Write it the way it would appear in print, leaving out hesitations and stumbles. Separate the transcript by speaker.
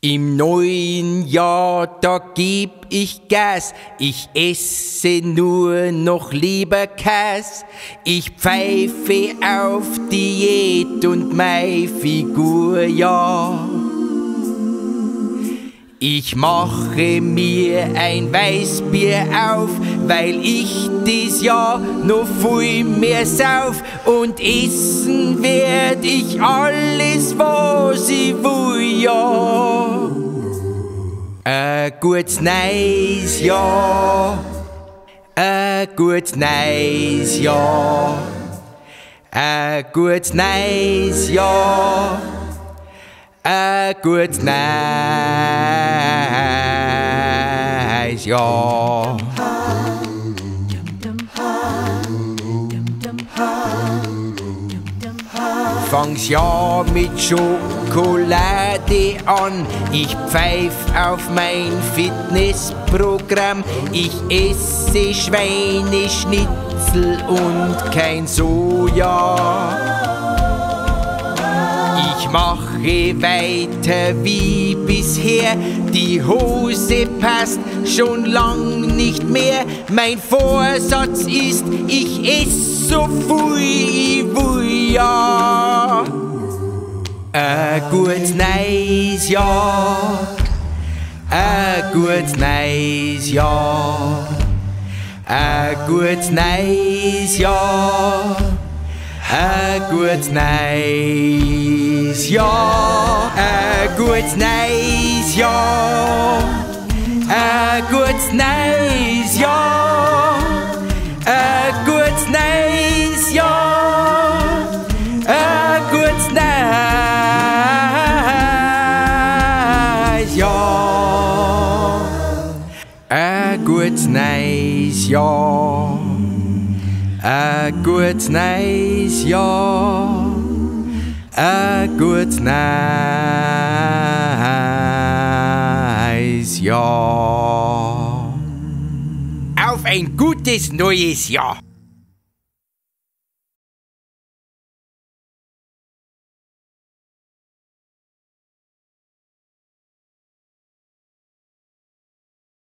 Speaker 1: Im neuen Jahr, da geb ich Gas, ich esse nur noch lieber Käse. Ich pfeife auf Diät und mei Figur, ja. Ich mache mir ein Weißbier auf, weil ich dies Jahr noch viel mehr sauf. Und essen werd ich alles, was ich will, ja. Ein gutes neues Jahr, ein gutes neues Jahr, ein gutes neues Jahr. Ein gutes neues Jahr. Fang's Jahr mit Schokolade an. Ich pfeif auf mein Fitnessprogramm. Ich esse Schweineschnitzel und kein Soja. Ich mache weiter wie bisher, die Hose passt schon lang nicht mehr. Mein Vorsatz ist, ich esse so viel ich will, ja. Ein gutes neues Jahr, ein gutes neues Jahr, ein gutes neues Jahr. Ein gutes neues Jahr, ein gutes neues Jahr, ein gutes neues Jahr, ein gutes neues Jahr, ein gutes neues Jahr, ein gutes neues Jahr. Ein gutes neues Jahr, ein gutes neues Jahr. Auf ein gutes neues Jahr!